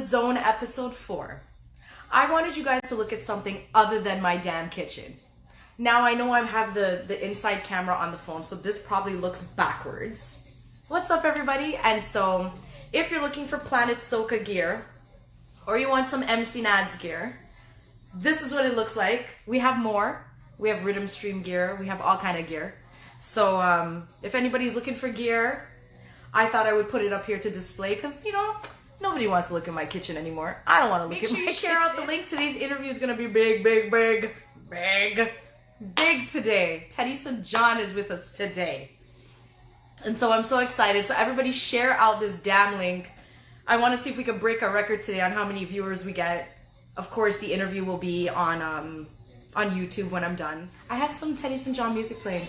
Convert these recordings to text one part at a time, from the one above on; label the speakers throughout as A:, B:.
A: Zone episode 4. I wanted you guys to look at something other than my damn kitchen. Now I know I have the inside camera on the phone, so this probably looks backwards. What's up, everybody? And so if you're looking for Planet Soca gear, or you want some MC Nads gear, this is what it looks like. We have more. We have RiddimStream gear. We have all kind of gear. So if anybody's looking for gear, I thought I would put it up here to display because, you know, nobody wants to look at my kitchen anymore. I don't want to look at my kitchen. Make sure you share out the link. Today's interview is going to be big today. Teddyson John is with us today. And so I'm so excited. So everybody share out this damn link. I want to see if we can break a record today on how many viewers we get. Of course, the interview will be on YouTube when I'm done. I have some Teddyson John music playing.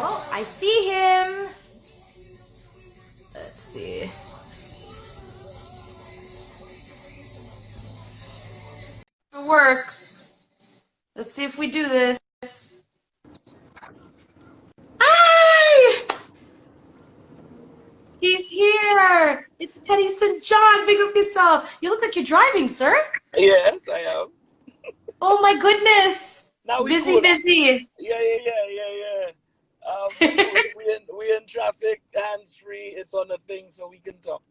A: Oh, I see him. Let's see. It works. Let's see if we do this. Hi! He's here. It's Teddyson John. Big up yourself. You look like you're driving, sir.
B: Yes, I am.
A: Oh my goodness.
B: Now we
A: busy.
B: Yeah. We in traffic, hands free. It's on a thing, so we can talk.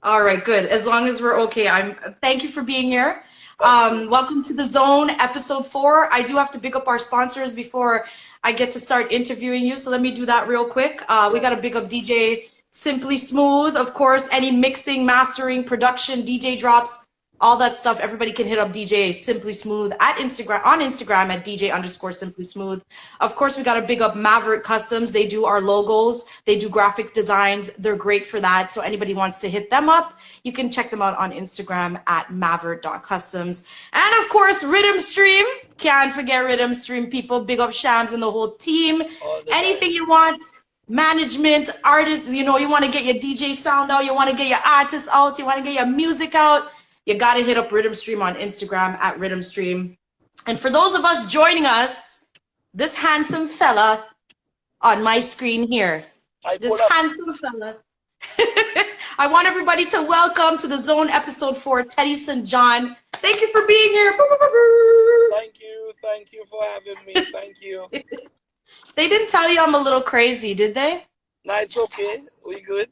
A: All right, good. As long as we're okay. Thank you for being here. Welcome to the Zone, episode 4. I do have to pick up our sponsors before I get to start interviewing you, so let me do that real quick. We got to pick up DJ Simply Smooth, of course. Any mixing, mastering, production, DJ drops, all that stuff. Everybody can hit up DJ Simply Smooth at Instagram, on Instagram at DJ_Simply Smooth. Of course, we got to big up Mavert Customs. They do our logos. They do graphics designs. They're great for that. So anybody wants to hit them up, you can check them out on Instagram at mavert.customs. And of course, RiddimStream. Can't forget RiddimStream, people. Big up Shams and the whole team. Anything you want. Management, artists, you know, you want to get your DJ sound out, you want to get your artists out, you want to get your music out, you got to hit up RiddimStream on Instagram at RiddimStream. And for those of us joining us, this handsome fella on my screen here, handsome fella. I want everybody to welcome to the Zone episode 4, Teddyson John. Thank you for being here.
B: Thank you for having me. Thank you.
A: They didn't tell you I'm a little crazy, did they?
B: No, it's okay. We good.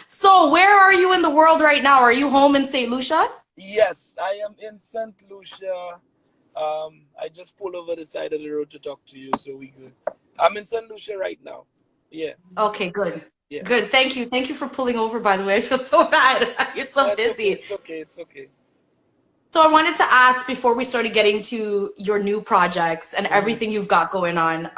A: So where are you in the world right now? Are you home in St. Lucia?
B: Yes, I am in St. Lucia. I just pulled over the side of the road to talk to you, so we good. I'm in St. Lucia right now. Yeah.
A: Okay, good.
B: Yeah.
A: Good. Thank you. Thank you for pulling over, by the way. I feel so bad. You're so busy.
B: Okay. It's okay.
A: So I wanted to ask before we started getting to your new projects and everything you've got going on,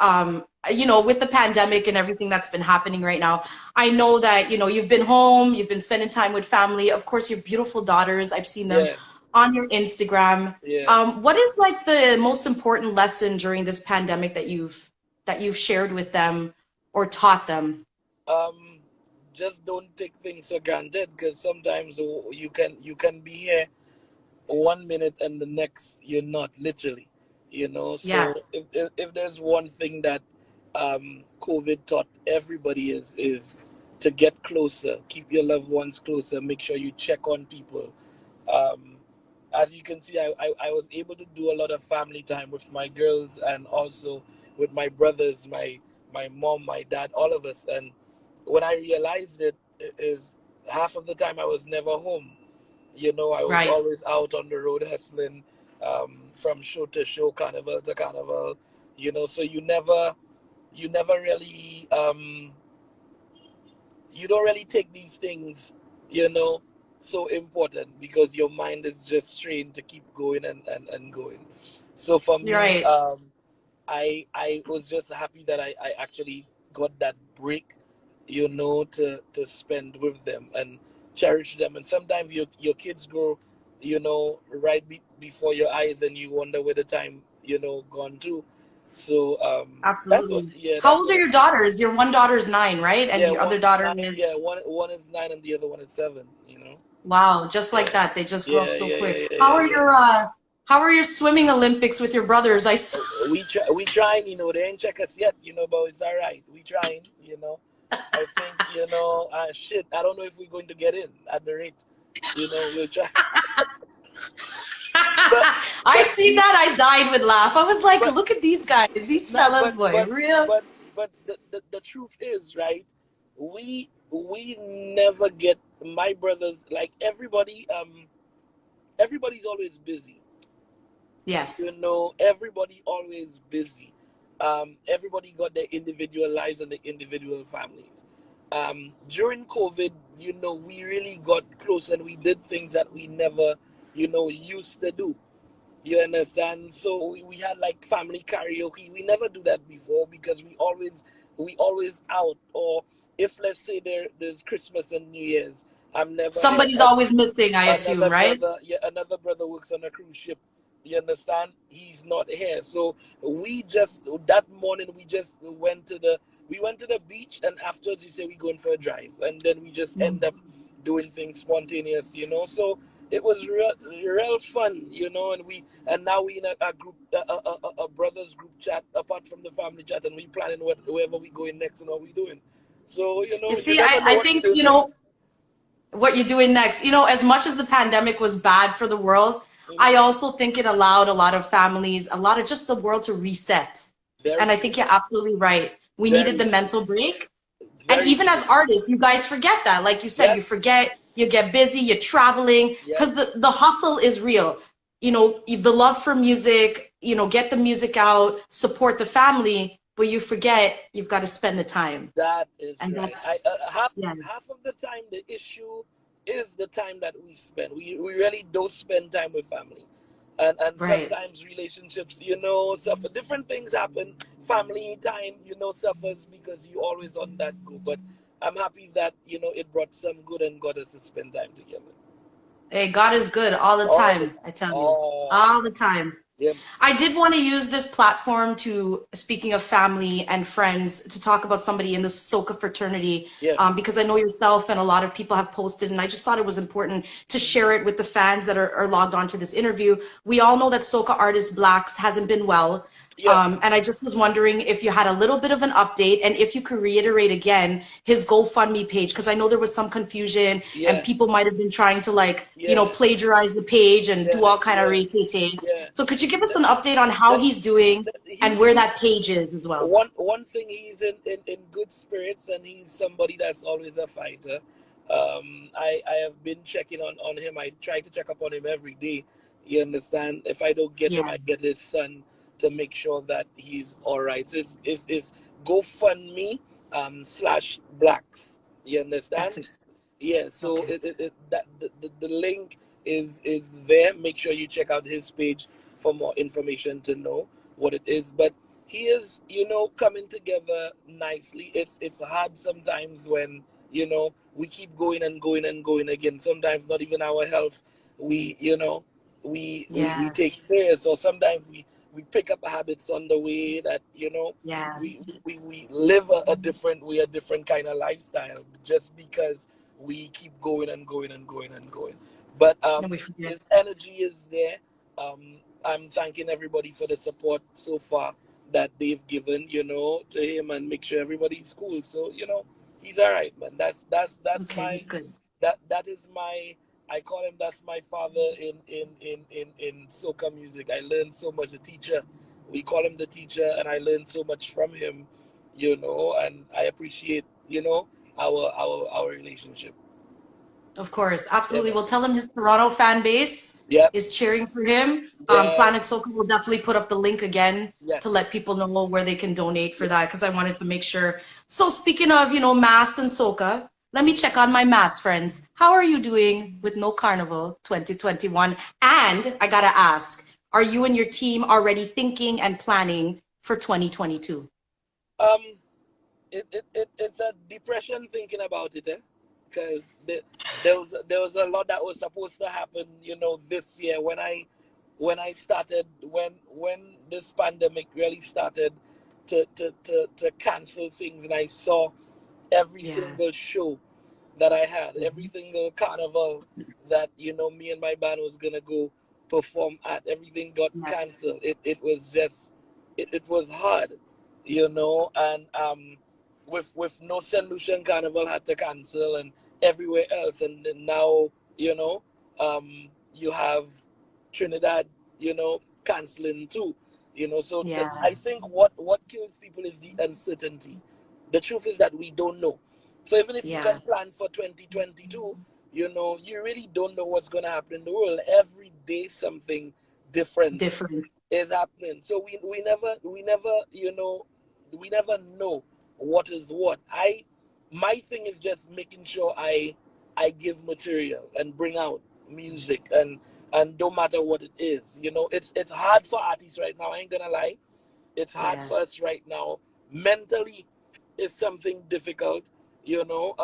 A: you know, with the pandemic and everything that's been happening right now, I know that, you know, you've been home, you've been spending time with family. Of course, your beautiful daughters, I've seen them on your Instagram.
B: Yeah.
A: What is like the most important lesson during this pandemic that you've shared with them or taught them?
B: Just don't take things for granted, because sometimes you can be here 1 minute and the next you're not, literally, you know. So if there's one thing that COVID taught everybody is to get closer, keep your loved ones closer, make sure you check on people. As you can see, I was able to do a lot of family time with my girls and also with my brothers, my mom, my dad, all of us. And when I realized it is half of the time I was never home. You know, I was always out on the road hustling, from show to show, carnival to carnival, you know, so you never really, you don't really take these things, you know, so important, because your mind is just trained to keep going and going. So for me, I was just happy that I actually got that break, you know, to spend with them and cherish them. And sometimes your kids grow, you know, right before your eyes, and you wonder where the time, you know, gone to. So
A: absolutely. How old are your daughters? Your one daughter's 9, right? And your other daughter is
B: one is 9 and the other one is 7. You know.
A: Wow, just like that, they just grow up so quick.
B: Yeah,
A: How are How are your swimming Olympics with your brothers?
B: We trying, you know, they ain't check us yet, you know, but it's all right. We trying, you know. I think, you know, shit, I don't know if we're going to get in at the rate, you know, we'll try. but,
A: I
B: but
A: see that. I died with laugh. I was like,
B: but
A: look at these guys, these
B: not,
A: fellas, boy, real.
B: but the truth is, right? We never get my brothers, like everybody, everybody's always busy. You
A: Yes.
B: know, everybody always busy. Everybody got their individual lives and their individual families. During COVID, you know, we really got close and we did things that we never, you know, used to do. You understand? So we had like family karaoke. We never do that before because we always out. Or if let's say there's Christmas and New Year's, I'm never here.
A: Somebody's always missing, I assume,
B: Another
A: right?
B: brother, yeah, another brother works on a cruise ship. You understand? He's not here. So we just that morning we went to the beach, and afterwards we say we're going for a drive, and then we just end up doing things spontaneous, you know. So it was real fun, you know. And now we in a group, a brothers group chat apart from the family chat, and we planning wherever we going next and what we doing. So you
A: You
B: know, you
A: see,
B: never know
A: I
B: what
A: think,
B: to do
A: you know,
B: next.
A: what you're doing next. You know, as much as the pandemic was bad for the world, I
B: Mhm.
A: also think it allowed a lot of families, a lot of just the world to reset.
B: Very
A: And I
B: true.
A: think you're absolutely right. We needed
B: Very
A: the
B: true.
A: mental break. And
B: Very
A: even
B: true.
A: as artists, you guys forget that. Like you said, you
B: Yes.
A: forget, you get busy, you're traveling, because
B: Yes.
A: the hustle is real. You know, the love for music, you know, get the music out, support the family, but you forget you've got to spend the time.
B: That is
A: And
B: right.
A: that's,
B: I
A: yeah,
B: half of the time the issue is the time that we spend. We really don't spend time with family, and
A: right.
B: sometimes relationships, you know, suffer. Different things happen. Family time, you know, suffers because you always on that go. But I'm happy that you know it brought some good and got us to spend time together.
A: Hey, God is good all the
B: All the
A: time,
B: time.
A: I tell you,
B: All the
A: all the
B: time.
A: time.
B: Yeah.
A: I did want to use this platform to, speaking of family and friends, to talk about somebody in the Soca fraternity,
B: Yeah.
A: because I know yourself and a lot of people have posted, and I just thought it was important to share it with the fans that are logged on to this interview. We all know that Soca Artist Blacks hasn't been well.
B: Yeah.
A: And I just was wondering if you had a little bit of an update and if you could reiterate again his GoFundMe page, because I know there was some confusion and
B: Yeah.
A: people might have been trying to, like, you know,
B: Yeah.
A: plagiarize the page and do
B: Yeah.
A: all kind of
B: Yeah.
A: rate.
B: Yeah.
A: So could you give us
B: The,
A: an update on how
B: the,
A: he's doing and where
B: he
A: that page is as well?
B: one thing, he's in good spirits, and he's somebody that's always a fighter. I have been checking on him. I try to check up on him every day. You understand? If I don't get him,
A: Yeah,
B: I get his son to make sure that he's all right. So it's GoFundMe slash blacks. You
A: that's
B: understand?
A: it.
B: Yeah. So
A: Okay.
B: the link is there. Make sure you check out his page for more information to know what it is. But he is, you know, coming together nicely. It's hard sometimes when, you know, we keep going and going and going again. Sometimes not even our health we, you know, we
A: Yeah,
B: take serious, or sometimes we pick up habits on the way that, you know,
A: yeah.
B: we live a different way, a different kind of lifestyle just because we keep going and going and going and going. But
A: No, we forget.
B: his energy is there. I'm thanking everybody for the support so far that they've given, you know, to him, and make sure everybody's cool. So, you know, he's all right, man. That's
A: Okay,
B: my
A: good.
B: that is my, I call him, that's my father in soca music. I learned so much. A teacher, we call him the teacher, and I learned so much from him, you know, and I appreciate, you know, our relationship.
A: Of course,
B: Yeah,
A: absolutely.
B: man.
A: We'll tell him his Toronto fan base
B: Yep.
A: is cheering for him.
B: Yeah.
A: Planet Soca will definitely put up the link again to let
B: Yes.
A: people know where they can donate for that,
B: Yes.
A: because I wanted to make sure. So speaking of, you know, mass and Soca, let me check on my mass friends. How are you doing with No Carnival 2021? And I gotta ask, are you and your team already thinking and planning for 2022?
B: Um, it's a depression thinking about it, eh? Because there was a lot that was supposed to happen, you know, this year when I started, when this pandemic really started to cancel things, and I saw every
A: Yeah.
B: single show that I had, every single carnival that, you know, me and my band was gonna go perform at. Everything got
A: Yeah.
B: canceled. It was just it was hard, and with no St. Lucian Carnival had to cancel and everywhere else, and then now you have Trinidad canceling too, so
A: Yeah.
B: I think what kills people is the uncertainty. The truth is that we don't know. So even if you
A: Yeah.
B: can plan for 2022, you really don't know what's going to happen in the world. Every day something different
A: Different.
B: is happening. So we never know what is what. My thing is just making sure I give material and bring out music, and don't matter what it is. It's hard for artists right now, I ain't gonna lie. It's hard
A: Yeah.
B: for us right now. Mentally is something difficult, you know,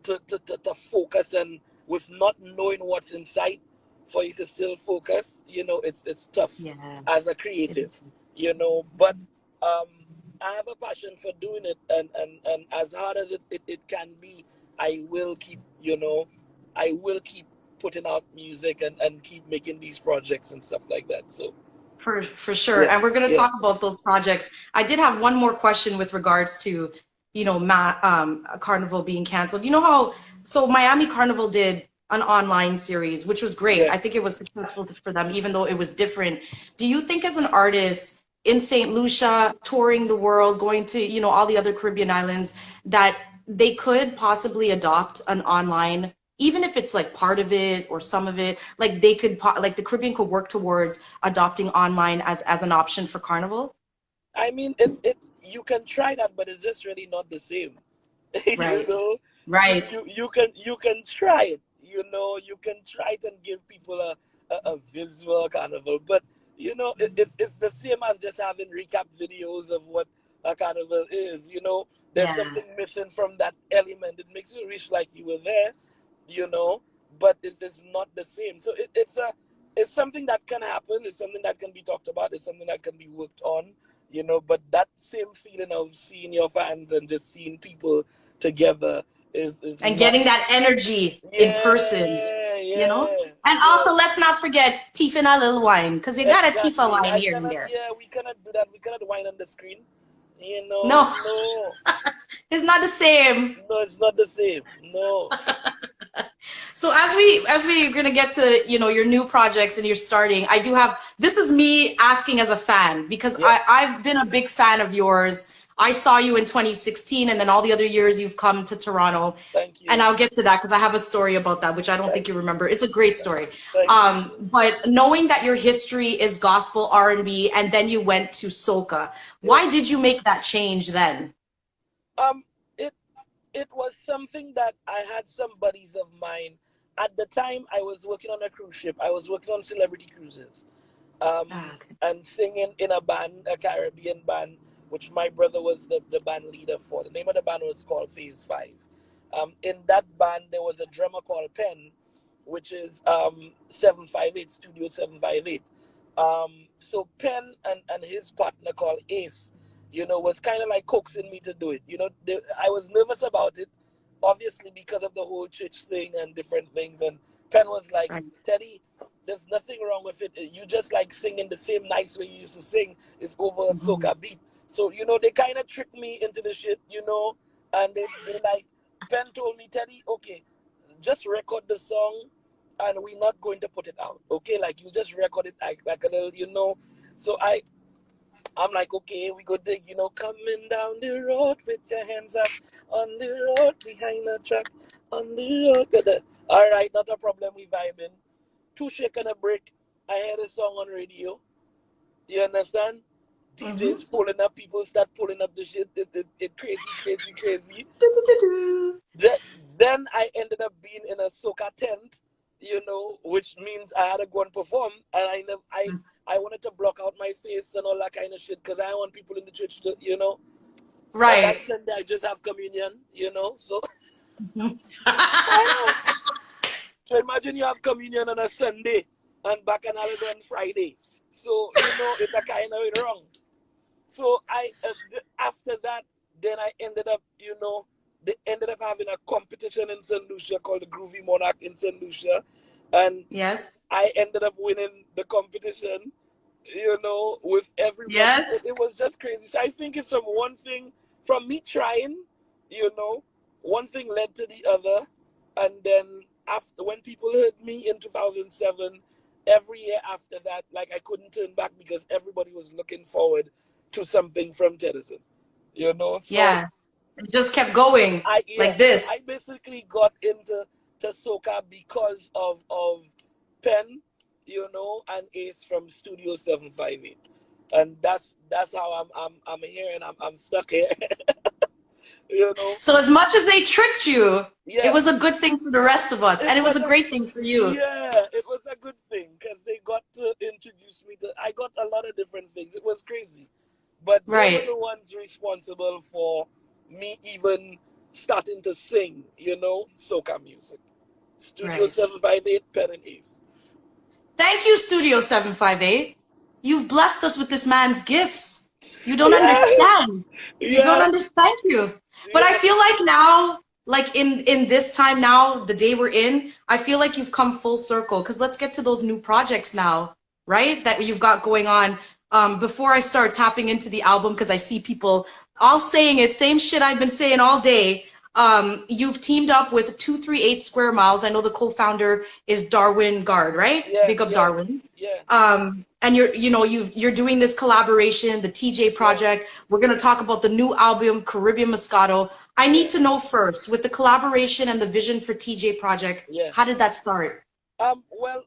B: to focus, and with not knowing what's inside for you to still focus, it's tough
A: Yeah.
B: as a
A: It
B: creative,
A: is.
B: but um, I have a passion for doing it, and as hard as it can be, I will keep, I will keep putting out music, and keep making these projects and stuff like that. So
A: For sure.
B: yeah,
A: And we're going to
B: yeah,
A: talk about those projects. I did have one more question with regards to, Carnival being canceled. You know how, so Miami Carnival did an online series, which was great. I
B: yes.
A: think it was successful for them, even though it was different. Do you think as an artist in St. Lucia, touring the world, going to, all the other Caribbean islands, that they could possibly adopt an online, even if it's like part of it or some of it, like they could, like the Caribbean could work towards adopting online as an option for Carnival?
B: I mean, it you can try that, but it's just really not the same. you
A: Right.
B: know,
A: Right.
B: you can try it. You can try it and give people a visual carnival, but it's the same as just having recap videos of what a carnival is. There's
A: Yeah.
B: something missing from that element. It makes you wish like you were there, you know, but it's not the same. So it's something that can happen. It's something that can be talked about. It's something that can be worked on. But that same feeling of seeing your fans and just seeing people together is
A: And
B: not.
A: getting that energy in person,
B: Yeah,
A: you know?
B: yeah.
A: And
B: So
A: also, let's not forget Tifa a little wine, because you got a Tifa
B: exactly,
A: line
B: I
A: here and
B: cannot.
A: there.
B: Yeah, we cannot do that. We cannot whine on the screen.
A: No,
B: No,
A: it's not the same.
B: no, it's not the same. No.
A: So as we are gonna get to your new projects and you're starting, I do have, this is me asking as a fan because
B: Yeah.
A: I've been a big fan of yours. I saw you in 2016, and then all the other years you've come to Toronto,
B: Thank
A: and
B: you.
A: I'll get to that because I have a story about that which I don't think
B: Thank
A: you
B: you.
A: remember. It's a great story.
B: Thank you.
A: But knowing that your history is gospel R&B and then you went to soca,
B: Yeah.
A: why did you make that change then?
B: Um. It it was something that I had some buddies of mine. At the time, I was working on a cruise ship. I was working on celebrity cruises,
A: Ah, okay.
B: and singing in a band, a Caribbean band, which my brother was the band leader for. The name of the band was called Phase 5. In that band, there was a drummer called Penn, which is 758, Studio 758. So Penn and his partner called Ace, was kind of like coaxing me to do it. I was nervous about it, obviously because of the whole church thing and different things. And Penn was like,
A: Right.
B: Teddy, there's nothing wrong with it. You just like singing the same nice way you used to sing. It's over a
A: Mhm.
B: soca beat. So, they kind of tricked me into the shit, and they like, Penn told me, Teddy, okay, just record the song and we're not going to put it out. Okay, like you just record it like a little, So I'm like, okay, we go dig, coming down the road with your hands up on the road behind the truck on the road. All right, not a problem. We vibing. Two shake and a break. I heard a song on radio. You understand?
A: Mhm.
B: DJs pulling up, people start pulling up the shit. It crazy, crazy, crazy.
A: Do-do-do-do.
B: Then, then I ended up being in a soca tent, which means I had to go and perform, and I wanted to block out my face and all that kind of shit because I want people in the church to. And that
A: Right.
B: Sunday I just have communion. So
A: Mhm.
B: so imagine you have communion on a Sunday and back and holiday on Friday. So it's a kind of wrong. So after that, then I ended up, they ended up having a competition in St. Lucia called the Groovy Monarch in St. Lucia, and
A: Yes.
B: I ended up winning the competition, with everybody.
A: Yes.
B: It was just crazy. So I think it's from one thing, from me trying, one thing led to the other. And then after, when people heard me in 2007, every year after that, like I couldn't turn back because everybody was looking forward to something from Teddyson, So
A: Yeah. It just kept going like
B: so
A: this.
B: I basically got into soca because of Penn, and Ace from Studio 758, and that's how I'm here, and I'm stuck here. you know.
A: So as much as they tricked you, it
B: Yeah,
A: was a good thing for the rest of us,
B: it
A: and it was
B: was
A: a great thing for you.
B: it was a good thing because they got to introduce me to. I got a lot of different things. It was crazy, but they were
A: Right.
B: the ones responsible for me even starting to sing, soca music. Studio
A: Right.
B: 758, Pen and Ace.
A: Thank you, Studio 758. You've blessed us with this man's gifts. You don't
B: Yeah,
A: understand. You don't
B: yeah,
A: understand. Thank you. But I
B: yeah,
A: feel like now, like in this time now, the day we're in, I feel like you've come full circle. Because let's get to those new projects now, right? That you've got going on. Before I start tapping into the album, because I see people all saying it, same shit I've been saying all day. You've teamed up with 238 Square Miles. I know the co-founder is Darwin Guard, right?
B: yeah,
A: Big up
B: yeah,
A: Darwin.
B: yeah,
A: And you're doing this collaboration, the TJ
B: yeah,
A: project. We're gonna talk about the new album, Caribbean Moscato. I
B: yeah,
A: need to know first, with the collaboration and the vision for TJ project,
B: yeah.
A: how did that start?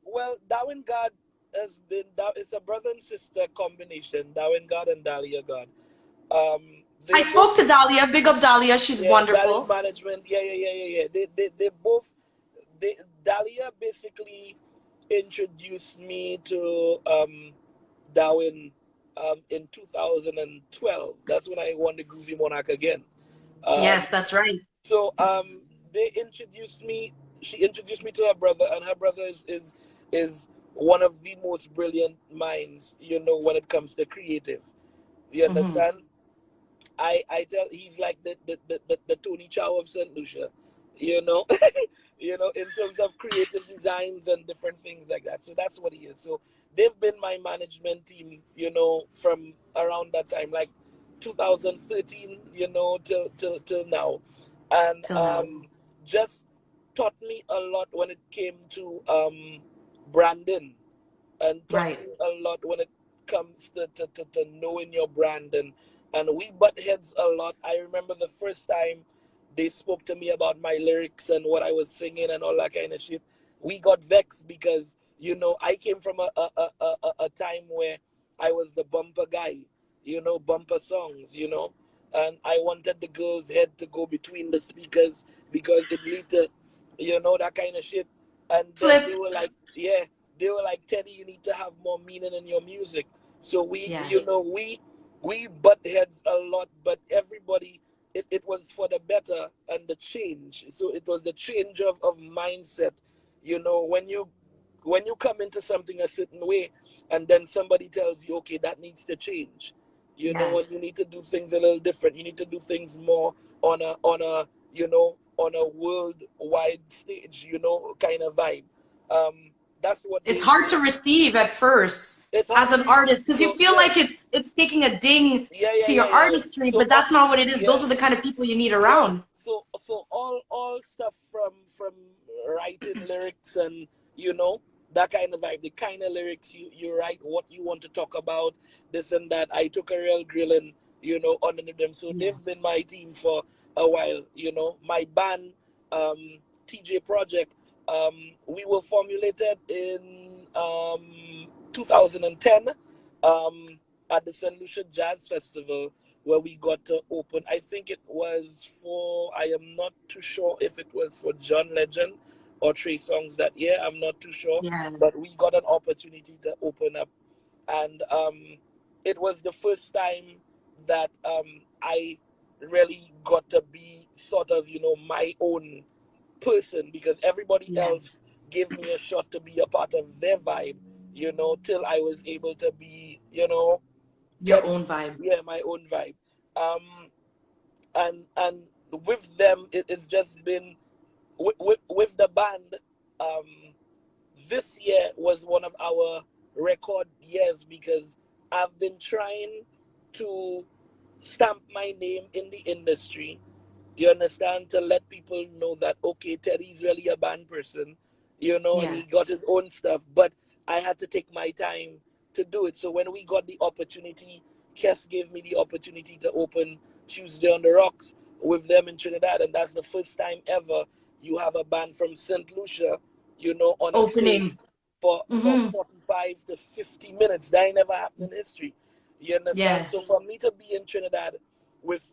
B: Well, Darwin God has been. It's a brother and sister combination. Darwin God and Dahlia God.
A: I
B: They
A: spoke
B: both,
A: to Dahlia, big up Dahlia, she's
B: yeah, Dahlia's
A: wonderful.
B: management. Yeah. They both. Dahlia basically introduced me to Darwin in 2012. That's when I won the Groovy Monarch again.
A: Yes,
B: Um,
A: that's right.
B: so they introduced me. She introduced me to her brother, and her brother is one of the most brilliant minds, when it comes to creative. You
A: Hmm.
B: understand? I tell he's like the Tony Chow of Saint Lucia, you know, in terms of creative designs and different things like that. So that's what he is. So they've been my management team, from around that time, like 2013, till now, and
A: Till now.
B: just taught me a lot when it came to branding, and taught
A: Right.
B: me a lot when it comes to knowing your brand, and we butt heads a lot. I remember the first time they spoke to me about my lyrics and what I was singing and all that kind of shit. We got vexed because I came from a time where I was the bumper guy, bumper songs, and I wanted the girl's head to go between the speakers because it need to, that kind of shit. And then they
A: Flip.
B: were like, yeah, they were like, Teddy, you need to have more meaning in your music. So we,
A: Yeah.
B: we butt heads a lot, but everybody, it was for the better and the change. So it was the change of mindset. When you come into something a certain way, and then somebody tells you, okay, that needs to change.
A: Yeah.
B: When you need to do things a little different, you need to do things more on a worldwide stage, kind of vibe. That's what
A: It's
B: they.
A: hard to receive at first
B: It's hard
A: as
B: to
A: an
B: receive.
A: artist because you
B: So
A: feel
B: yeah,
A: like it's taking a ding to your
B: yeah.
A: artistry, but that's not what it is. Those are the kind of people you need
B: Yeah.
A: around.
B: So all stuff from writing lyrics and that kind of vibe, the kind of lyrics you write, what you want to talk about, this and that. I took a real grilling, on them. So
A: Yeah.
B: they've been my team for a while. My band, TJ Project, we were formulated in 2010 um, at the St. Lucia Jazz Festival, where we got to open. I think it was for, I am not too sure if it was for John Legend or Trey Songs that year. I'm not too sure.
A: Yeah.
B: But we got an opportunity to open up. And it was the first time that I really got to be sort of, my own person, because everybody
A: Yeah.
B: else gave me a shot to be a part of their vibe, till I was able to be,
A: Your
B: Teddy,
A: own vibe.
B: yeah, my own vibe. Um, and with them, it's just been with the band. Um, this year was one of our record years because I've been trying to stamp my name in the industry. You understand? To let people know that, okay, Teddy's really a band person, and
A: Yeah.
B: he got his own stuff. But I had to take my time to do it. So when we got the opportunity, Kes gave me the opportunity to open Tuesday on the Rocks with them in Trinidad. And that's the first time ever you have a band from St. Lucia, on a stage
A: Opening.
B: for 45 to 50 minutes. That ain't never happened in history. You understand?
A: Yeah.
B: So for me to be in Trinidad with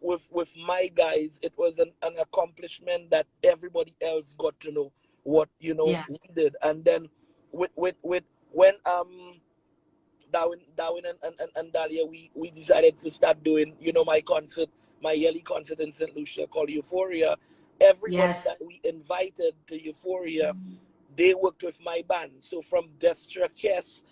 B: my guys, it was an accomplishment that everybody else got to know what
A: Yeah.
B: we did. And then with when Darwin and Dahlia, we decided to start doing my yearly concert in St. Lucia called Euphoria. Everybody
A: Yes.
B: that we invited to Euphoria, they worked with my band. So from Destra, Kess,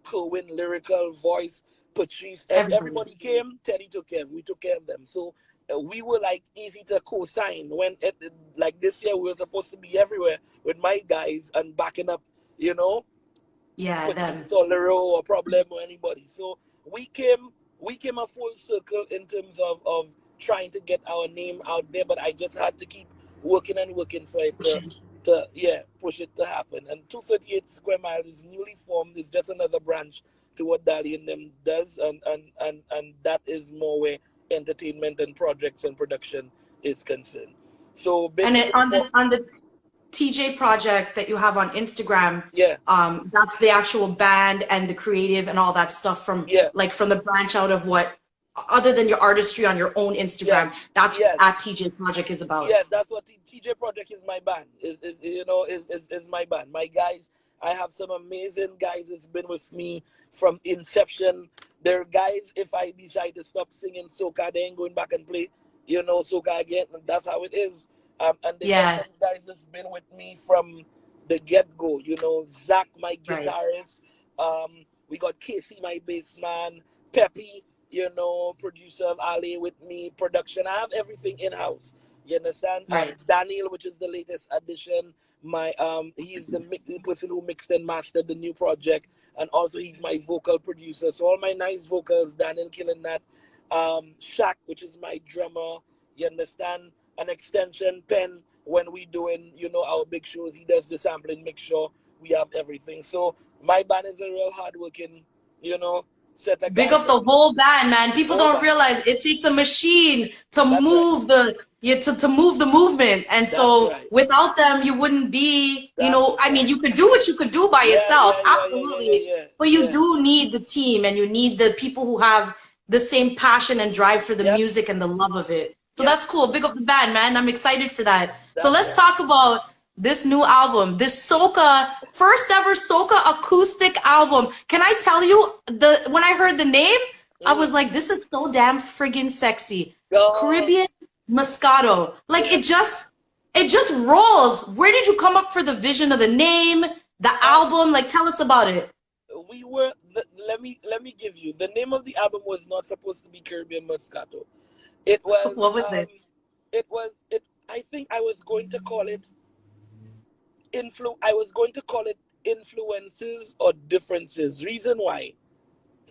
B: Kerwin, Lyrical, Voice, Patrice,
A: Everybody.
B: everybody came, Teddy took care. We took care of them. So we were like easy to co-sign. When like this year, we were supposed to be everywhere with my guys and backing up,
A: Yeah, them.
B: Patrice or Lero or Problem or anybody. So we came a full circle in terms of trying to get our name out there, but I just had to keep working and working for it to push it to happen. And 238 Square Mile is newly formed. It's just another branch to what Dali and them does, and that is more where entertainment and projects and production is concerned. So
A: And
B: basically,
A: on the TJ project that you have on Instagram,
B: yeah,
A: that's the actual band and the creative and all that stuff from
B: yeah,
A: from the branch out of what, other than your artistry on your own Instagram,
B: yes,
A: that's what
B: yes.
A: at TJ project is about.
B: Yeah, that's what TJ Project is. My band is my band. My guys, I have some amazing guys that's been with me from inception. They're guys, if I decide to stop singing soca, they ain't going back and play soca again, and that's how it is. And they got
A: Yeah,
B: some guys that's been with me from the get-go. Zach, my
A: right,
B: guitarist. We got Casey, my bass man. Peppy, producer of Ali with me, production. I have everything in house. You understand?
A: right.
B: Daniel, which is the latest addition, he is the person who mixed and mastered the new project, and also he's my vocal producer. So all my nice vocals, Daniel killing that. Shaq, which is my drummer. You understand? An extension pen when we doing our big shows. He does the sampling, make sure we have everything. So my band is a real hardworking, set of
A: Big
B: guys.
A: up the whole band, man. People
B: Whole
A: don't
B: band.
A: realize it takes a machine to
B: That's right.
A: move to move the movement. And
B: That's
A: so
B: right.
A: without them, you wouldn't be,
B: That's
A: I mean,
B: right.
A: you could do what you could do by
B: Yeah,
A: yourself,
B: yeah, yeah, yeah, yeah, yeah,
A: absolutely.
B: yeah,
A: But you
B: yeah.
A: do need the team and you need the people who have the same passion and drive for the
B: Yep,
A: music and the love of it. So
B: yep.
A: that's cool. Big up the band, man. I'm excited for that. So
B: That's
A: let's
B: right.
A: talk about this new album, this soca, first ever soca acoustic album. Can I tell you, when I heard the name, I was like, this is so damn friggin' sexy.
B: Oh,
A: Caribbean Moscato. Like
B: yeah.
A: it just rolls. Where did you come up for the vision of the name, the album? Like, tell us about it.
B: We were. Let me give you the name of the album was not supposed to be Caribbean Moscato. It was.
A: What was it?
B: It was. It. I think I was going to call it I was going to call it influences or differences. Reason why.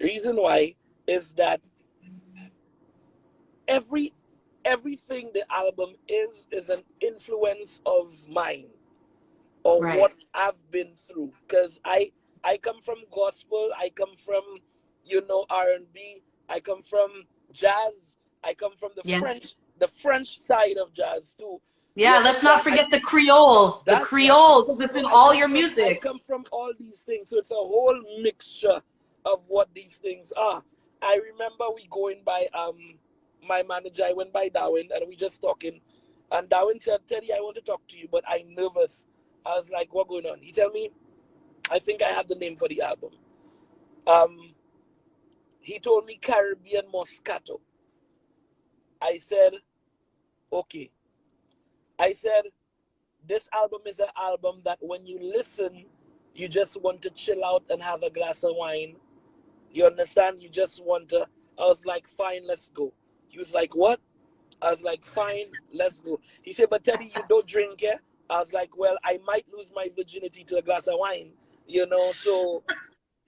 B: Reason why is that everything the album is an influence of mine or
A: Right.
B: what I've been through. Because I come from gospel, I come from R&B, I come from jazz, I come from
A: Yeah.
B: the French side of jazz too. You
A: Yeah, let's not
B: understand?
A: forget the Creole. The
B: That's right.
A: Creole, because it's
B: So
A: in all your
B: I
A: music.
B: come from all these things. So it's a whole mixture of what these things are. I remember we going by my manager, I went by Darwin and we just talking. And Darwin said, Teddy, I want to talk to you, but I'm nervous. I was like, what going on? He tell me, I think I have the name for the album. He told me Caribbean Moscato. I said, okay. I said, this album is an album that when you listen, you just want to chill out and have a glass of wine. You understand? You just want to. I was like, fine, let's go. He was like, what? I was like, fine, let's go. He said, but Teddy, you don't drink, yeah? I was like, well, I might lose my virginity to a glass of wine, so,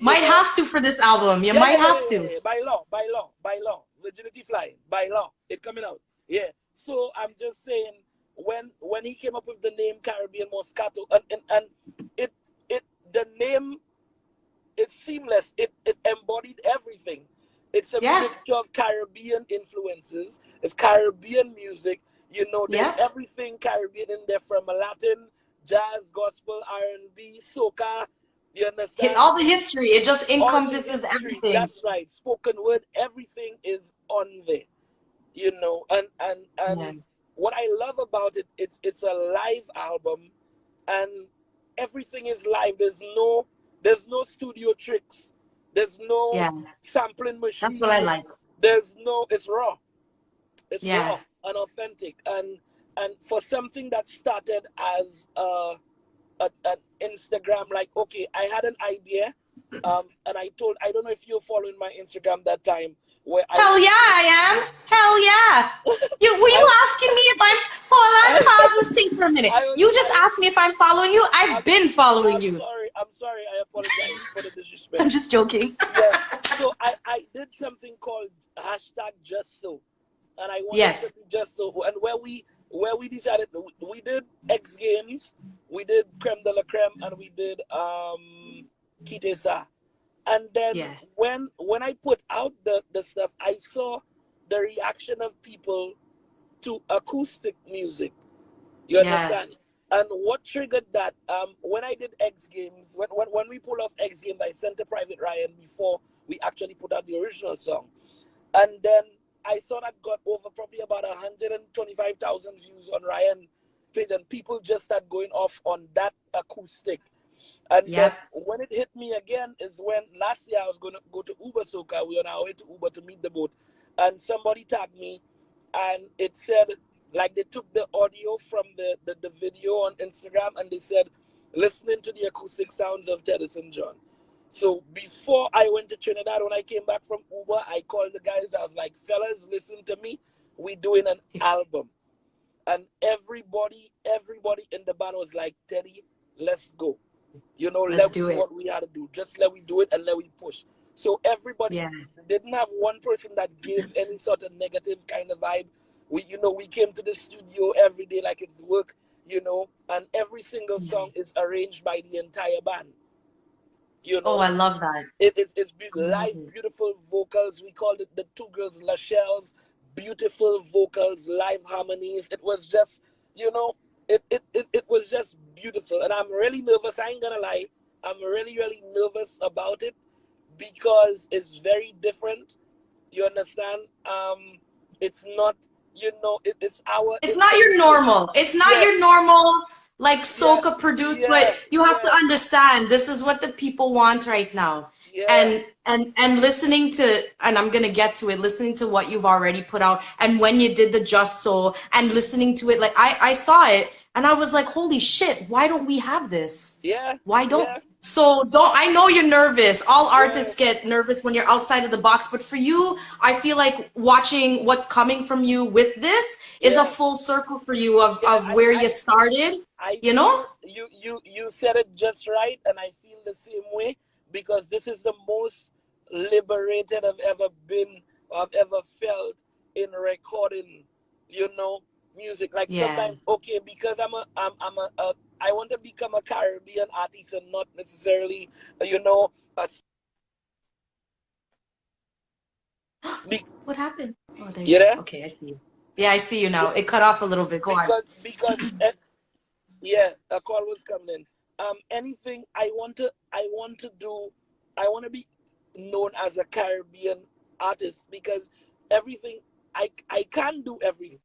A: Might have to for this album. You
B: yeah,
A: might
B: yeah, yeah,
A: have
B: yeah,
A: to.
B: yeah, by law, virginity flying, by law, it coming out. Yeah. So I'm just saying, when he came up with the name Caribbean Moscato, and it the name, it's seamless. It embodied everything. It's a
A: Yeah.
B: mixture of Caribbean influences. It's Caribbean music. There's
A: Yeah.
B: everything Caribbean in there, from Latin, jazz, gospel, R&B, soca. You
A: Hit
B: understand?
A: all the history. It just
B: All the
A: encompasses
B: history.
A: everything.
B: That's right. Spoken word. Everything is on there. And
A: Yeah.
B: what I love about it, it's a live album, and everything is live. There's no studio tricks. There's no
A: Yeah.
B: sampling
A: That's what I
B: machine.
A: like.
B: It's raw. It's
A: Yeah.
B: raw and authentic. And for something that started as an Instagram, like, okay, I had an idea, and I don't know if you're following my Instagram that time, where
A: Hell yeah, I am. Hell yeah. Were you
B: I
A: asking me if I'm? Hold on,
B: I
A: pause this thing for a minute.
B: I was
A: You just
B: I
A: asked me if I'm following you. I've
B: I'm,
A: been following
B: I'm
A: you.
B: sorry. I'm sorry. I apologize for the
A: I'm
B: disrespect.
A: just joking.
B: Yeah. So I did something called hashtag Just So, and I wanted to
A: Yes.
B: be just so. And where we decided, we did X Games, we did Creme De La Creme, and we did Kitesa. And then
A: Yeah.
B: when I put out the stuff, I saw the reaction of people to acoustic music. You
A: Yeah.
B: understand? And what triggered that? When I did X Games, when we pulled off X Games, I sent to Private Ryan before we actually put out the original song. And then I saw that got over probably about 125,000 views on Ryan page, and people just start going off on that acoustic. And then
A: Yep.
B: when it hit me again is when last year I was going to go to Uber Soca. We were on our way to Uber to meet the boat, and somebody tagged me, and it said, like, they took the audio from the video on Instagram, and they said, listening to the acoustic sounds of Teddyson John. So before I went to Trinidad, when I came back from Uber, I called the guys. I was like, fellas, listen to me. We doing an album. And everybody in the band was like, Teddy, let's go.
A: Let's
B: Let we
A: do
B: do
A: it.
B: what we had to do. Just let we do it, and let we push. So everybody
A: Yeah.
B: didn't have one person that gave any sort of negative kind of vibe. We came to the studio every day like it's work, and every single
A: Yeah.
B: song is arranged by the entire band.
A: Oh, I love that.
B: It's
A: I love
B: live,
A: it.
B: beautiful vocals. We called it the two girls, Lachelle's beautiful vocals, live harmonies. It was just, it was just beautiful. And I'm really nervous. I ain't gonna lie. I'm really, really nervous about it because it's very different. You understand? It's not, it's our,
A: It's not your normal. It's not
B: yeah,
A: your normal, like,
B: yeah,
A: soca produced, but
B: yeah,
A: you have to
B: yeah,
A: understand this is what the people want right now.
B: yeah,
A: And listening to, and I'm gonna get to it, listening to what you've already put out, and when you did the Just Soul, and listening to it, like, I saw it and I was like, holy shit, why don't we have this?
B: yeah,
A: Why don't?
B: yeah,
A: So don't, I know you're nervous. All
B: yeah,
A: artists get nervous when you're outside of the box, but for you, I feel like watching what's coming from you with this is a
B: yeah,
A: full circle for you of,
B: yeah.
A: of where you started,
B: I
A: you know?
B: feel you said it just right, and I feel the same way, because this is the most liberated I've ever been, or I've ever felt in recording, music. Like,
A: Yeah.
B: sometimes, okay, because I want to become a Caribbean artist and not necessarily, a, be,
A: What happened? Oh, there you
B: you
A: go.
B: know,
A: Okay, I see you. Yeah, I see you now.
B: yeah,
A: It cut off a little bit. Go on.
B: because yeah, a call was coming in. Anything I want to do, I want to be known as a Caribbean artist, because everything I can't do everything.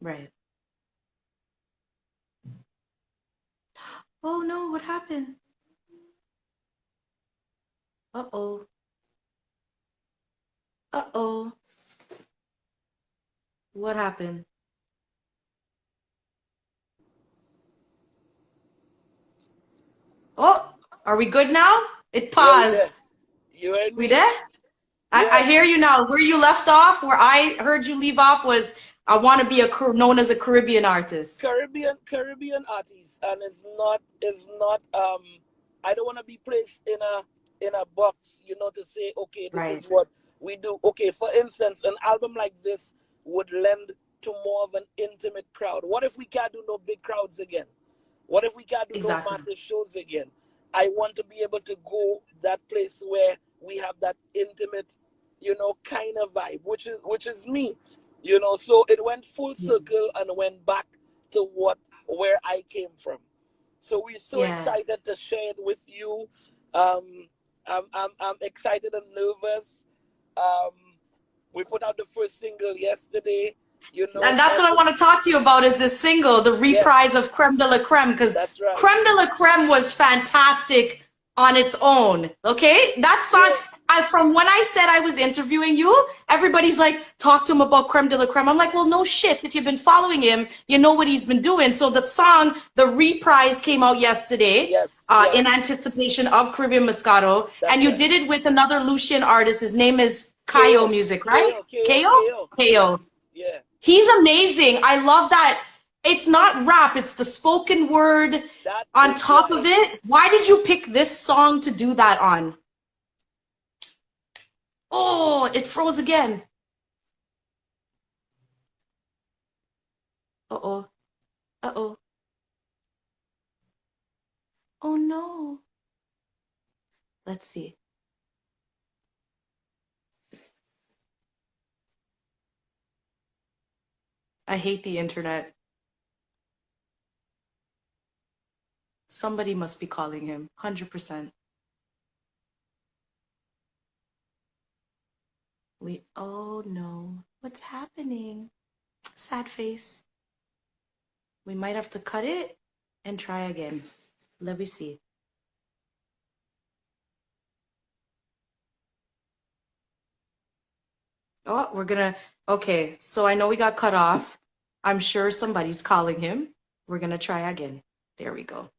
A: Right. Oh no, what happened? Uh-oh. Uh-oh. What happened? Oh, are we good now? It
B: Yeah, we there.
A: paused.
B: You heard
A: We
B: me?
A: there? I
B: Yeah,
A: hear you now. Where you left off, where I heard you leave off was I want to be known as a Caribbean artist.
B: Caribbean artist, and it's not I don't want to be placed in a box, to say, okay, this
A: Right.
B: is what we do. Okay, for instance, an album like this would lend to more of an intimate crowd. What if we can't do no big crowds again? What if we can't do no
A: Exactly.
B: massive shows again? I want to be able to go that place where we have that intimate, kind of vibe, which is me. So it went full
A: Yeah.
B: circle and went back to where I came from. So we're so
A: Yeah.
B: excited to share it with you. Um, I'm excited and nervous. Um, we put out the first single yesterday.
A: And that's what I want to talk to you about is this single, the
B: Yeah,
A: reprise of Creme De La Creme, because
B: that's right.
A: Creme De La Creme was fantastic on its own. Okay? That song,
B: Yes,
A: from when I said I was interviewing you, everybody's like, talk to him about Creme De La Creme. I'm like, well, no shit. If you've been following him, you know what he's been doing. So the song, the reprise came out yesterday
B: yes, yes.
A: in anticipation of Caribbean Moscato.
B: That's
A: And you
B: right.
A: did it with another Lucian artist. His name is Kayo
B: KO,
A: Music, right?
B: KO,
A: Kayo?
B: KO. Yeah,
A: Kayo.
B: yeah.
A: He's amazing. I love that. It's not rap, it's the spoken word
B: That
A: on
B: is
A: top of
B: why.
A: it. Why did you pick this song to do that on? Oh, it froze again. Uh-oh. Uh-oh. Oh no. Let's see. I hate the internet. Somebody must be calling him. 100%. Oh no. What's happening? Sad face. We might have to cut it and try again. Let me see. Oh, okay, so I know we got cut off. I'm sure somebody's calling him. We're gonna try again. There we go.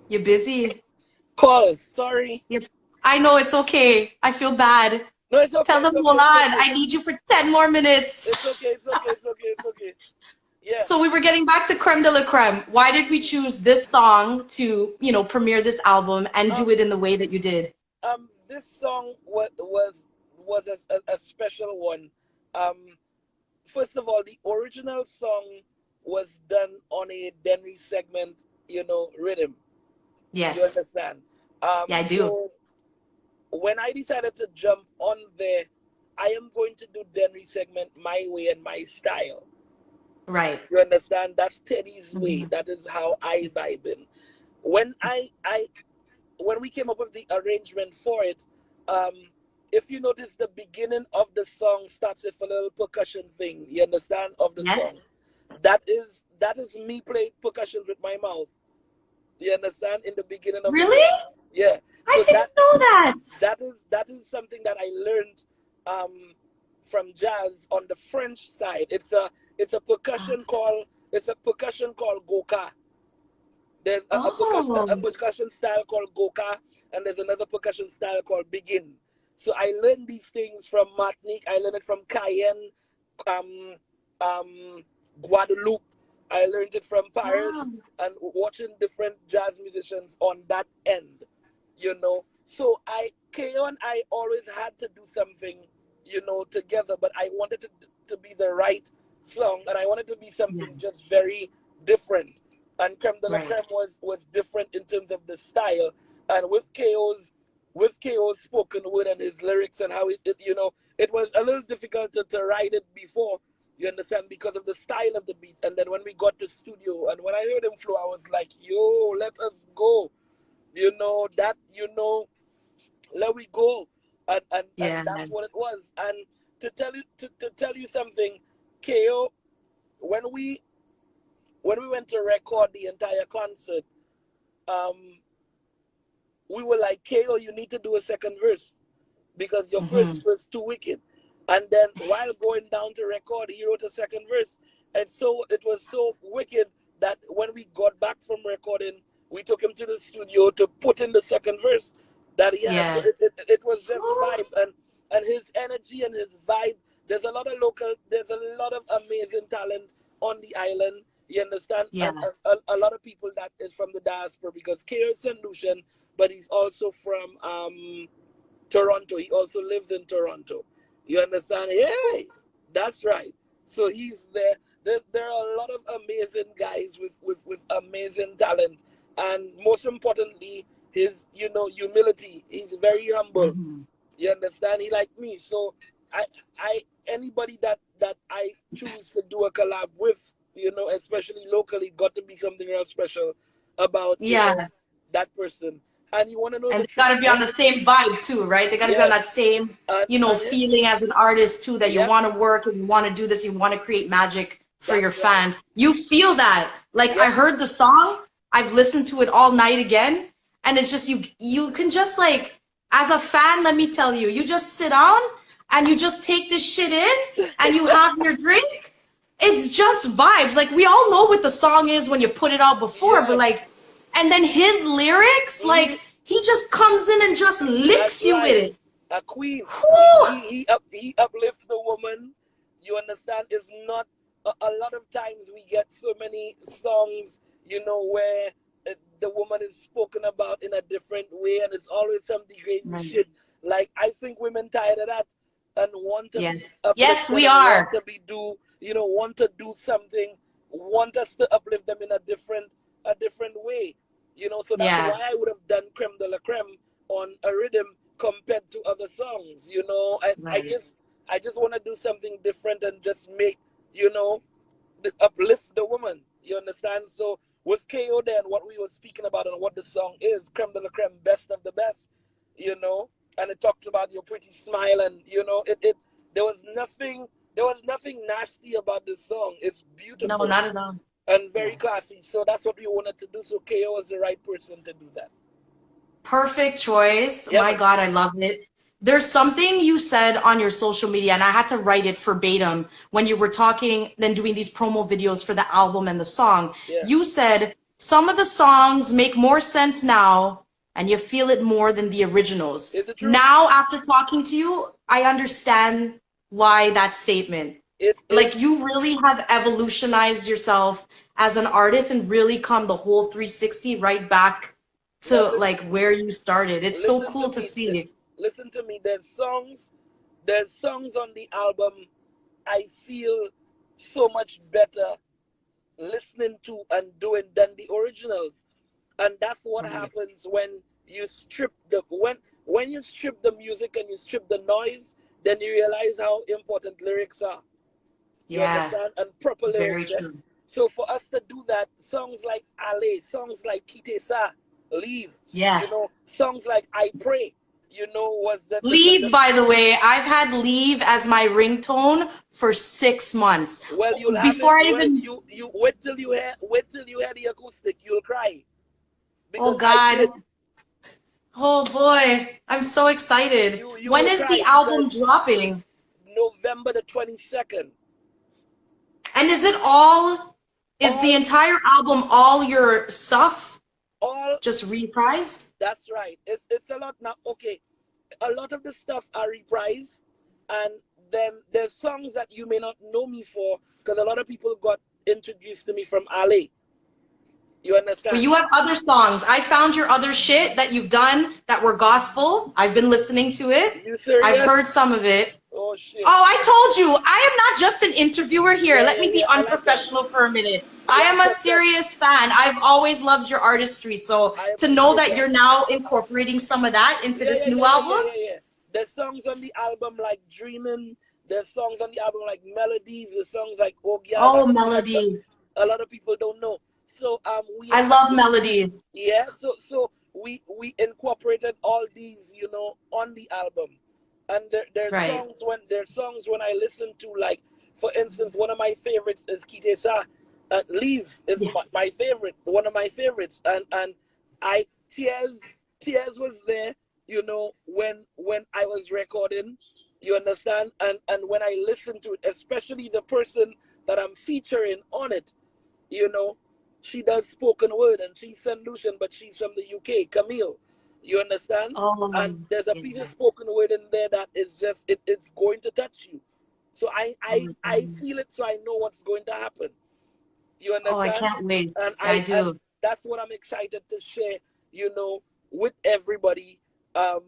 A: You busy?
B: Pause. Sorry.
A: Yep. I know it's okay. I feel bad.
B: No, it's okay.
A: Tell
B: It's
A: them,
B: okay.
A: hold
B: It's
A: on.
B: okay.
A: I need you for 10 more minutes.
B: It's okay. It's okay. It's okay. It's okay. Yeah.
A: So we were getting back to Creme de la Creme. Why did we choose this song to, premiere this album and do
B: Um.
A: it in the way that you did?
B: This song was a special one. Um. First of all, the original song was done on a Denry segment. Rhythm. You
A: Yes.
B: understand?
A: Yeah, I do.
B: So when I decided to jump on there, I am going to do Denry segment my way and my style.
A: Right.
B: You understand? That's Teddy's way.
A: Mm-hmm.
B: That is how I vibe in. When when we came up with the arrangement for it, um, if you notice, the beginning of the song starts with a little percussion thing. You understand, of the
A: Yeah.
B: song? That is me playing percussion with my mouth. You understand? In the beginning of the
A: Really?
B: song. Yeah.
A: I
B: So
A: didn't know that.
B: that is something that I learned from jazz on the French side. It's a percussion called goka. There's a
A: Oh,
B: percussion style called goka, and there's another percussion style called begin. So I learned these things from Martinique. I learned it from Cayenne, um, um, Guadeloupe. I learned it from Paris
A: wow.
B: and watching different jazz musicians on that end. So KO and I always had to do something, together, but I wanted it to be the right song, and I wanted to be
A: Yeah,
B: something just very different. And Creme de la
A: right.
B: Creme was different in terms of the style, and with KO's spoken word and his lyrics and how it was a little difficult to write it before, you understand, because of the style of the beat. And then when we got to studio and when I heard him flow, I was like, yo, let us go. Let we go. And
A: Yeah.
B: that's what it was. And to tell you something, KO, when we went to record the entire concert, um, we were like, KO, you need to do a second verse because your
A: Mm-hmm.
B: first verse too wicked. And then while going down to record, he wrote a second verse. And so it was so wicked that when we got back from recording, we took him to the studio to put in the second verse that he had. So it was just vibe, and his energy and his vibe. There's a lot of amazing talent on the island. You understand?
A: Yeah.
B: And a lot of people that is from the diaspora, because K.O. is St. Lucian, but he's also from Toronto. He also lives in Toronto. You understand? Hey, that's right. So he's there. There are a lot of amazing guys with amazing talent, and most importantly, his humility. He's very humble.
A: Mm-hmm.
B: You understand? He like me. So I anybody that I choose to do a collab with, especially locally, got to be something real special about that person. And you want to know
A: and
B: the
A: they
B: truth?
A: got to be on the same vibe too, right? They got to be on that same, feeling as an artist too, that you want to work and you want to do this, you want to create magic for your fans. You feel that. Like I heard the song, I've listened to it all night again, and it's just you can just like, as a fan, let me tell you, you just sit down and you just take this shit in and you have your drink. It's just vibes. Like we all know what the song is when you put it out before, but like, and then his lyrics, like he just comes in and just licks you with it.
B: A queen. He uplifts the woman. You understand? It's not a lot of times we get so many songs, where the woman is spoken about in a different way, and it's always some degrading shit. Like I think women tired of that and want to
A: yes, we are.
B: Want to do something, want us to uplift them in a different way. So that's why I would have done Creme De La Creme on a rhythm compared to other songs. I just want to do something different and just make, uplift the woman. You understand? So with KO then, what we were speaking about and what the song is, Creme De La Creme, best of the best, and it talks about your pretty smile, and there was nothing nasty about this song. It's beautiful.
A: No, not at all.
B: And very classy. So that's what we wanted to do. So KO was the right person to do that.
A: Perfect choice. My God, I love it. There's something you said on your social media, and I had to write it verbatim when you were talking, then doing these promo videos for the album and the song. You said, some of the songs make more sense now, and you feel it more than the originals.
B: Is it true?
A: Now, after talking to you, I understand why that statement. Like you really have evolutionized yourself as an artist and really come the whole 360 right back to like where you started. It's so cool to see.
B: Listen to me. There's songs on the album I feel so much better listening to and doing than the originals. And that's what happens when you strip when you strip the music and you strip the noise, then you realize how important lyrics are. You understand? And proper lyrics.
A: True.
B: So for us to do that, songs like Ale, songs like Kitesa, Leave, songs like I Pray, was that
A: Leave, by the way, I've had Leave as my ringtone for 6 months.
B: Well, you'll have
A: before
B: it,
A: I even
B: you wait till you hear the acoustic, you'll cry.
A: Oh God. Oh boy, I'm so excited. When is the album dropping?
B: November the 22nd.
A: And is the entire album all your stuff?
B: All
A: just reprised?
B: That's right. It's a lot now. Okay, a lot of the stuff are reprised, and then there's songs that you may not know me for, because a lot of people got introduced to me from Ale. You understand?
A: Well, you have other songs. I found your other shit that you've done that were gospel. I've been listening to it.
B: You serious?
A: I've heard some of it.
B: Oh shit.
A: Oh, I told you, I am not just an interviewer here. Let me be unprofessional for a minute. I am a serious fan. I've always loved your artistry. So to know that you're now incorporating some of that into this new album.
B: There's songs on the album like Dreaming. There's songs on the album like Melodies. There's songs like
A: Oh, Melody.
B: A lot of people don't know. So
A: I love Melody.
B: Yeah, so we incorporated all these, on the album. And there's songs when I listen to, like, for instance, one of my favorites is Kitesa. Leave is my favorite, one of my favorites. And Tears was there, when I was recording, you understand? And when I listen to it, especially the person that I'm featuring on it, she does spoken word, and she's St. Lucian, but she's from the UK, Camille. You understand? And
A: Oh,
B: there's a piece of
A: yeah.
B: spoken word in there that is just it's going to touch you. So
A: Oh my
B: I
A: God.
B: feel it, so I know what's going to happen. You
A: Oh, I
B: understand?
A: can't wait.
B: And
A: I
B: and
A: do.
B: that's what I'm excited to share, with everybody. Um,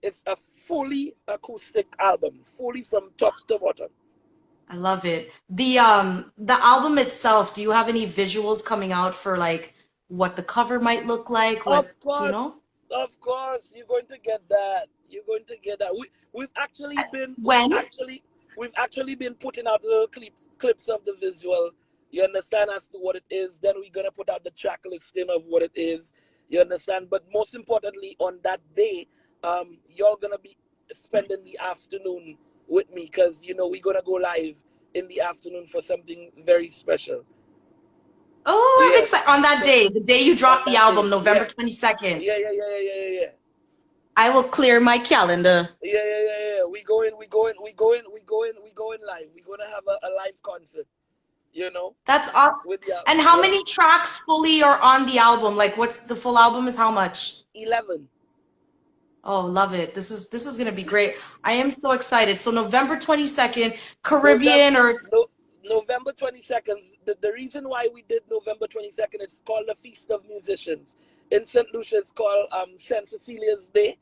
B: it's a fully acoustic album, fully from top to bottom.
A: I love it. The album itself, do you have any visuals coming out for like what the cover might look like? What,
B: Of course,
A: know?
B: you're going to get that. You're going to get that.
A: When?
B: We've actually been putting out little clips of the visual. You understand, as to what it is. Then we're gonna put out the track listing of what it is. You understand. But most importantly, on that day, you're gonna be spending the afternoon with me, because we're gonna go live in the afternoon for something very special.
A: Oh, I'm
B: Yeah.
A: excited. On that
B: So
A: day, the day you
B: on
A: drop the
B: that day,
A: album, November
B: yeah.
A: 22nd,
B: Yeah.
A: I will clear my calendar.
B: Yeah. We going live. We're gonna have a live concert,
A: That's awesome.
B: with the
A: And how
B: yeah.
A: many tracks fully are on the album? Like what's the full album is how much?
B: 11.
A: Oh, love it. This is gonna be great. I am so excited. So November 22nd,
B: November
A: Caribbean or
B: no, November 22nd. The reason why we did November 22nd, it's called the Feast of Musicians. In St. Lucia, it's called St. Cecilia's Day,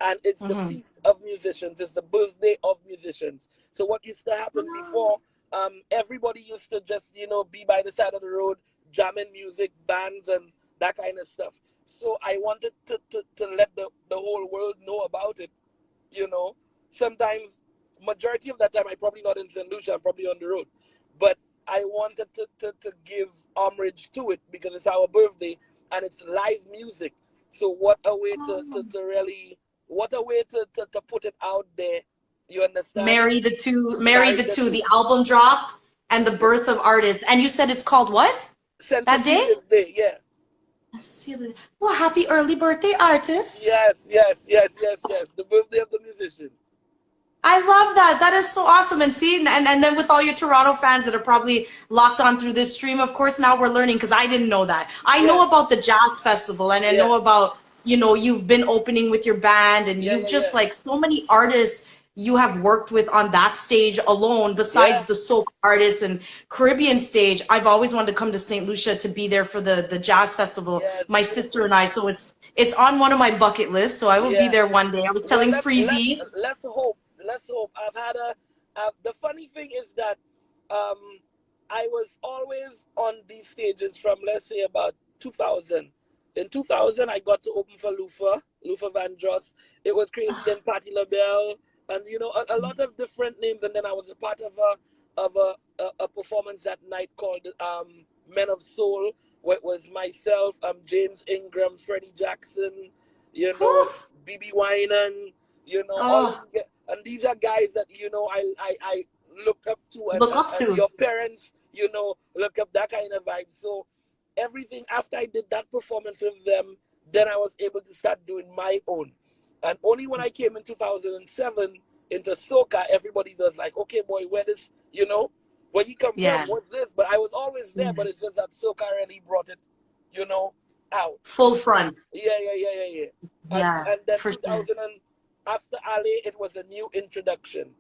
B: and it's the
A: Mhm.
B: Feast of Musicians. It's the birthday of musicians. So what used to happen before, everybody used to just, be by the side of the road, jamming music, bands, and that kind of stuff. So I wanted to let the whole world know about it. you know. Sometimes, majority of that time, I'm probably not in St. Lucia, I'm probably on the road. But I wanted to give homage to it, because it's our birthday and it's live music. So what a way to really, what a way to put it out there. You understand?
A: marry
B: Marry
A: the
B: the
A: two,
B: two.
A: the album drop and the
B: Yeah.
A: birth of artists. And you said it's called what?
B: St.
A: That day?
B: Cecilia's Day, yeah.
A: Cecilia. Well, happy early birthday, artist.
B: Yes. The birthday of the musician.
A: I love that. That is so awesome. And see, and then with all your Toronto fans that are probably locked on through this stream, of course, now we're learning because I didn't know that. I know
B: Yes.
A: about the jazz festival and I
B: Yeah.
A: know about, you've been opening with your band and
B: Yeah,
A: you've
B: yeah,
A: just
B: yeah.
A: like so many artists you have worked with on that stage alone,
B: Yeah.
A: besides the soca artists and Caribbean stage. I've always wanted to come to St. Lucia to be there for the jazz festival,
B: Yeah, it's
A: my sister
B: beautiful.
A: and I. So it's on one of my bucket lists. So I will be
B: Yeah.
A: there one day. I was
B: Well,
A: telling
B: let's
A: Freezy.
B: let's hope. Let's hope. I've had the funny thing is that um I was always on these stages from, let's say, about 2000. In 2000, I got to open for Lufa Vandross. It was crazy. Then Patti LaBelle, and a lot of different names. And then I was a part of a performance that night called Men of Soul, where it was myself, James Ingram, Freddie Jackson, you know,
A: Whew.
B: BB Winan, all of
A: Oh,
B: and these are guys that I look up to, and,
A: look
B: and,
A: up
B: and
A: to.
B: your parents, look up that kind of vibe. So everything after I did that performance with them, then I was able to start doing my own. And only when I came in 2007 into soca, everybody was like, okay, boy, where you come from?
A: Yeah.
B: What's this? But I was always there,
A: Yeah.
B: but it's just that soca really brought it, out.
A: Full front.
B: Yeah.
A: Yeah,
B: And then
A: for sure.
B: 2000, and after Ali, it was a new introduction,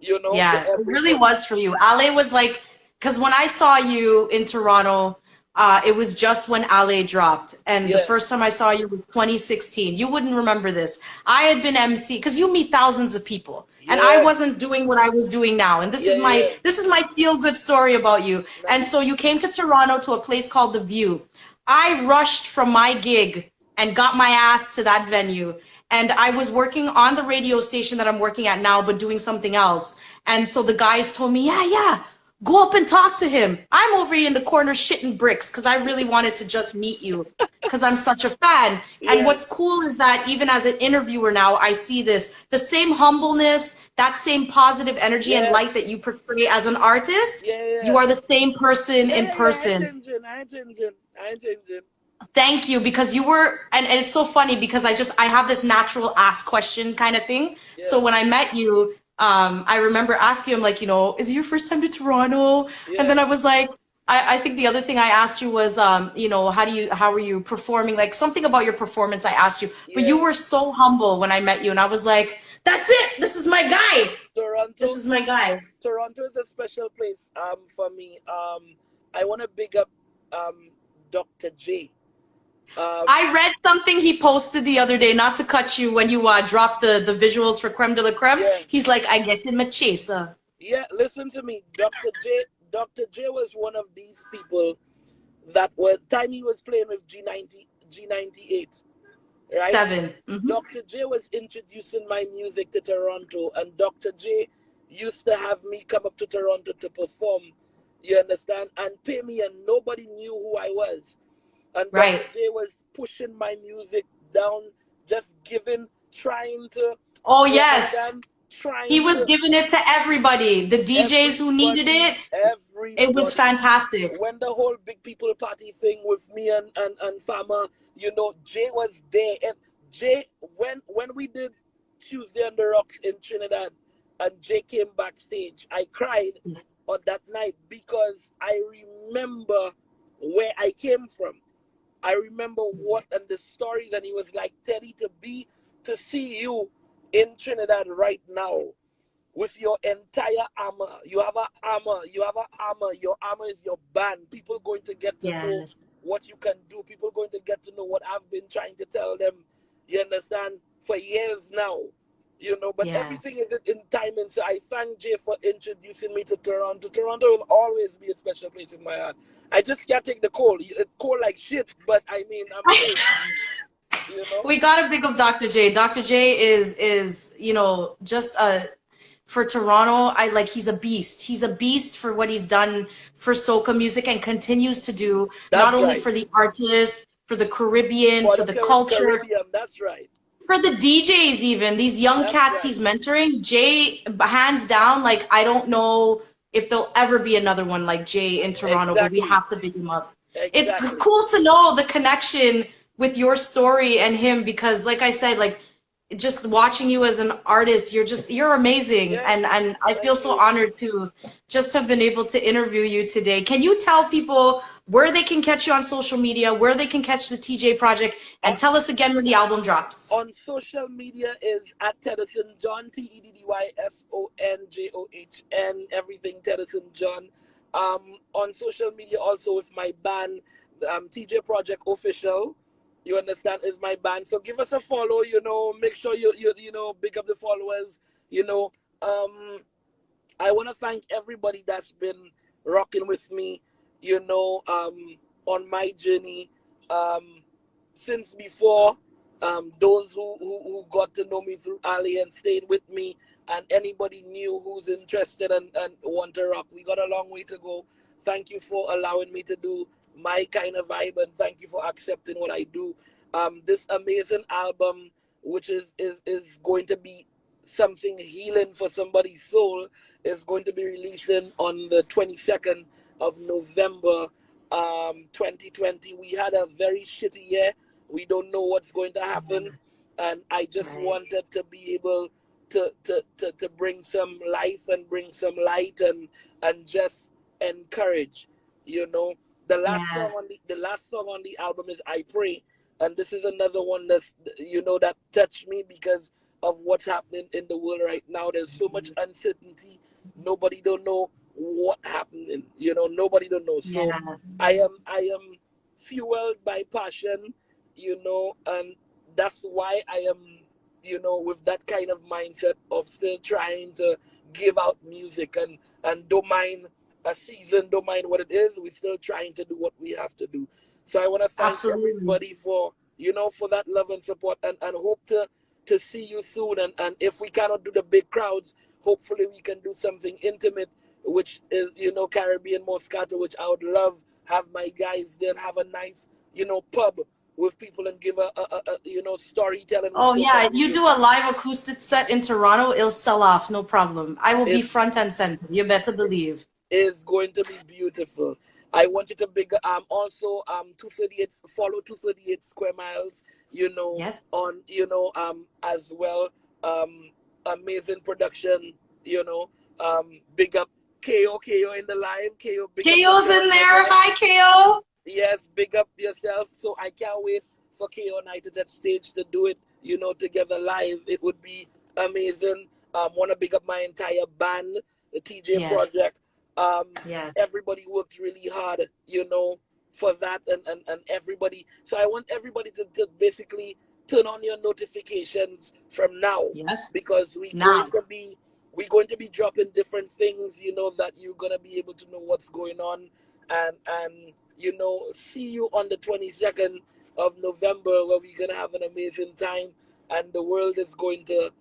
B: to
A: Yeah, it really
B: everybody.
A: was for you. Ale was like, because when I saw you in Toronto, it was just when Ale dropped. And the
B: Yeah,
A: first time I saw you was 2016. You wouldn't remember this. I had been MC, because you meet thousands of people. And I
B: yeah,
A: wasn't doing what I was doing now. And this is my
B: yeah.
A: this is my feel-good story about you. And so
B: Nice.
A: you came to Toronto to a place called The View. I rushed from my gig and got my ass to that venue. And I was working on the radio station that I'm working at now, but doing something else. And so the guys told me, yeah, go up and talk to him. I'm over here in the corner shitting bricks because I really wanted to just meet you because I'm such a fan. And
B: Yeah,
A: what's cool is that even as an interviewer now, I see the same humbleness, that same positive energy and
B: yeah,
A: light that you portray as an artist. You
B: yeah.
A: are the same person in
B: Yeah. I ain't
A: person.
B: changing. I ain't changing. I ain't changing.
A: Thank you, because you were, and it's so funny because I have this natural ask question kind of thing. So
B: Yeah,
A: when I met you, I remember asking him like, is it your first time to Toronto? And
B: yeah,
A: then I was like, I think the other thing I asked you was, you know, how are you performing? Like something about your performance I asked you, but you
B: Yeah.
A: were so humble when I met you, and I was like, that's it. This is my guy. This
B: Toronto,
A: is my guy.
B: Toronto is a special place for me. I want to big up Dr. J.
A: I read something he posted the other day, not to cut you when you dropped the visuals for Creme de la Creme.
B: Yeah,
A: He's like, I get him a chaser.
B: yeah. Listen to me, Dr. J. Dr. J was one of these people that was time he was playing with G98, right?
A: 7.
B: Dr. J was introducing my music to Toronto, and Dr. J used to have me come up to Toronto to perform, you understand, and pay me, and nobody knew who I was. And
A: Right.
B: Dr. J was pushing my music down, just giving, trying to,
A: Oh,
B: you
A: yes.
B: understand, trying
A: He was
B: to,
A: giving it to everybody. The DJs who needed
B: everybody,
A: it was
B: everybody.
A: fantastic.
B: When the whole big people party thing with me and Farmer, you know, Jay was there. And Jay, when we did Tuesday on the Rocks in Trinidad and Jay came backstage, I cried on that night because I remember where I came from. I remember what and the stories, and he was like, Teddy, to see you in Trinidad right now with your entire armor. You have an armor. You have an armor. Your armor is your band. People going to get to
A: Yeah.
B: know what you can do. People going to get to know what I've been trying to tell them. You understand? For years now. You know, but
A: Yeah.
B: everything is in timing. So I thank Jay for introducing me to Toronto. Toronto will always be a special place in my heart. I just can't take the cold. It's cold like shit, but I mean, I'm safe. You know?
A: We gotta pick up Dr. J. Dr. J is you know just for Toronto. I like he's a beast. He's a beast for what he's done for soca music and continues to do not
B: That's
A: only
B: right.
A: for the artists, for the Caribbean,
B: For
A: for
B: the
A: the culture,
B: Caribbean, that's right.
A: for the DJs even these young
B: That's
A: cats
B: right.
A: he's mentoring. Jay, hands down, like I don't know if there'll ever be another one like Jay in Toronto, but we
B: Exactly.
A: have to big him up. It's
B: Exactly.
A: cool to know the connection with your story and him because like I said, like just watching you as an artist, you're amazing.
B: Yeah.
A: And I feel
B: Thank
A: so
B: you.
A: honored to just have been able to interview you today. Can you tell people where they can catch you on social media, where they can catch the TJ project, and tell us again when the album drops?
B: On social media is at Teddyson John, TEDDYSONJOHN, everything Teddyson John. On social media also with my band, TJ Project Official. You understand, is my band. So give us a follow, you know, make sure you know, big up the followers, you know. I want to thank everybody that's been rocking with me, you know, on my journey since before. Those who got to know me through Ali and stayed with me, and anybody new who's interested and want to rock. We got a long way to go. Thank you for allowing me to do my kind of vibe, and thank you for accepting what I do. This amazing album, which is going to be something healing for somebody's soul, is going to be releasing on the 22nd of November 2020. We had a very shitty year. We don't know what's going to happen, and I just wanted to be able to bring some life and bring some light and just encourage, you know. The last song on the album is I Pray, and this is another one that's, you know, that touched me because of what's happening in the world right now. There's so much uncertainty. Nobody don't know what happening. You know, nobody don't know. So
A: Yeah.
B: I am fueled by passion, you know, and that's why I am, you know, with that kind of mindset of still trying to give out music and don't mind a season, don't mind what it is. We're still trying to do what we have to do. So I want to thank everybody for, you know, for that love and support, and hope to see you soon. And if we cannot do the big crowds, hopefully we can do something intimate, which is, you know, Caribbean Moscato, which I would love, have my guys there, have a nice, you know, pub with people and give a you know, storytelling.
A: Oh yeah, you do a live acoustic set in Toronto, it'll sell off, no problem. I will be front and center. You better believe.
B: Is going to be beautiful. I want you to big also 238, follow 238 square miles, you know, on, you know, as well. Amazing production, you know. Big up KO in the live. KO, big up
A: KO's
B: yourself
A: in there.
B: again.
A: Hi, KO.
B: Yes, big up yourself. So I can't wait for KO and I to that stage to do it, together live. It would be amazing. Want to big up my entire band, the TJ
A: Yes.
B: Project.
A: Yes.
B: Everybody worked really hard, for that and everybody. So I want everybody to basically turn on your notifications from now.
A: Yes.
B: Because we're going to be dropping different things, that you're gonna be able to know what's going on and see you on the 22nd of November where we're gonna have an amazing time and the world is going to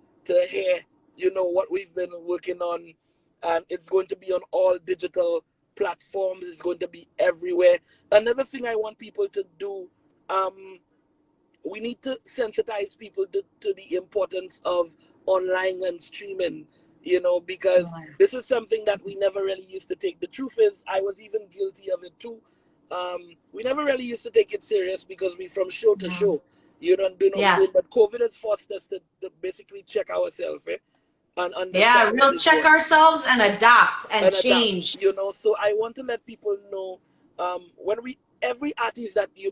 B: hear, what we've been working on, and it's going to be on all digital platforms. It's going to be everywhere. Another thing I want people to do, we need to sensitize people to the importance of online and streaming, because this is something that we never really used to take. The truth is, I was even guilty of it too. We never really used to take it serious because we from show to show, but COVID has forced us to basically check ourselves, and understand.
A: We'll check ourselves and adapt and change.
B: So I want to let people know, every artist that you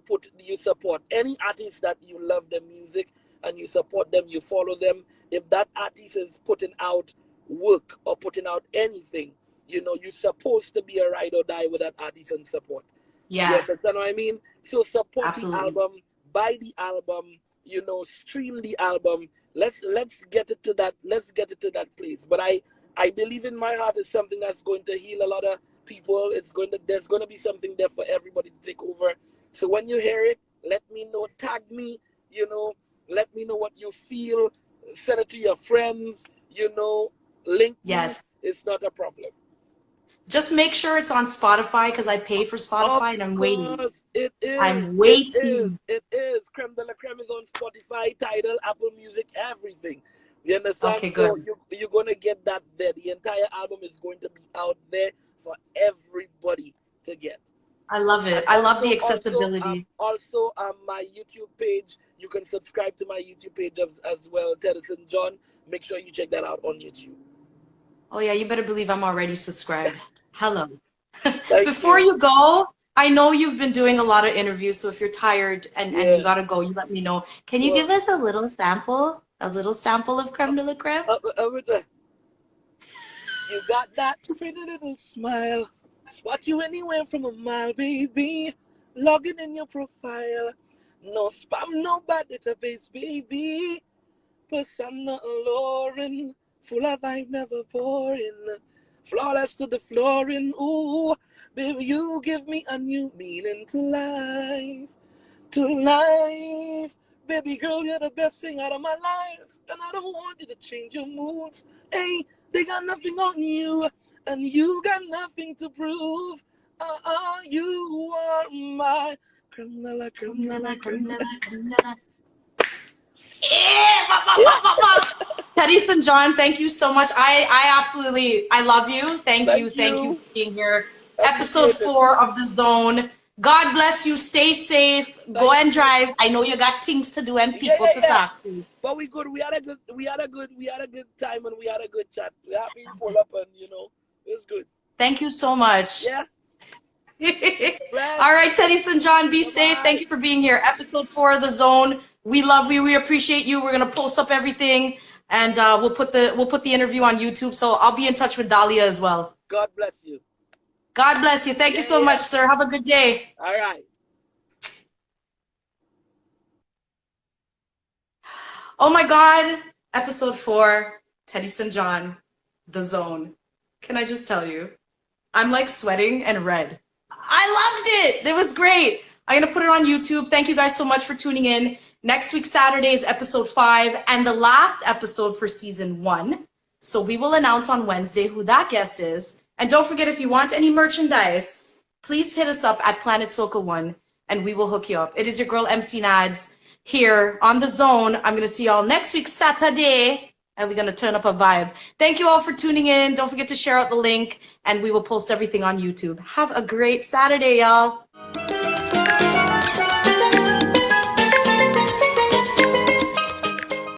B: support, any artist that you love their music and you support them, you follow them. If that artist is putting out work or putting out anything, you're supposed to be a ride or die with that artist and support.
A: Yeah.
B: You understand what I mean? So support
A: Absolutely.
B: the album, buy the album, stream the album. Let's get it to that. Let's get it to that place. But I believe in my heart it's something that's going to heal a lot of people. There's going to be something there for everybody to take over. So when you hear it, let me know. Tag me. Let me know what you feel. Send it to your friends. Link me.
A: Yes.
B: It's not a problem.
A: Just make sure it's on Spotify because I pay for Spotify and I'm waiting.
B: It is.
A: I'm waiting.
B: It is. Creme De La Creme is on Spotify, Tidal, Apple Music, everything. You understand?
A: Okay, good.
B: So you're going to get that there. The entire album is going to be out there for everybody to get.
A: I love it. I love the accessibility.
B: Also, my YouTube page, you can subscribe to my YouTube page as well, Teddyson John. Make sure you check that out on YouTube.
A: Oh, yeah, you better believe I'm already subscribed. Hello.
B: Before
A: you go, I know you've been doing a lot of interviews, so if you're tired and you got to go, you let me know. Can you give us a little sample of Creme De La Creme?
B: You got that pretty little smile. Spot you anywhere from a mile, baby. Log it in your profile. No spam, no bad database, baby. Persona alluring. Full of vibe, never boring. Flawless to the flooring. Ooh, baby, you give me a new meaning to life. To life. Baby girl, you're the best thing out of my life. And I don't want you to change your moods. Hey, they got nothing on you. And you got nothing to prove. You are my Creme De La Creme.
A: Teddyson John, thank you so much. I love you. Thank you for being here. Episode 4 of The Zone. God bless you. Stay safe. Go and drive. I know you got things to do and people to talk to.
B: But we good. We had a good time and we had a good chat. We're happy you pull up and it's good.
A: Thank you so much.
B: Yeah.
A: All right, Teddyson John, be safe. Thank you for being here. Episode 4 of The Zone. We love you. We appreciate you. We're gonna post up everything, and we'll put the interview on YouTube. So I'll be in touch with Dahlia as well.
B: God bless you.
A: God bless you. Thank you so much, sir. Have a good day.
B: All right.
A: Oh my God. Episode 4, Teddyson John, The Zone. Can I just tell you, I'm like sweating and red. I loved it. It was great. I'm going to put it on YouTube. Thank you guys so much for tuning in. Next week, Saturday is episode 5 and the last episode for season 1. So we will announce on Wednesday who that guest is. And don't forget, if you want any merchandise, please hit us up at Planet Soca 1 and we will hook you up. It is your girl, MC Nads, here on The Zone. I'm going to see y'all next week, Saturday, and we're going to turn up a vibe. Thank you all for tuning in. Don't forget to share out the link and we will post everything on YouTube. Have a great Saturday, y'all.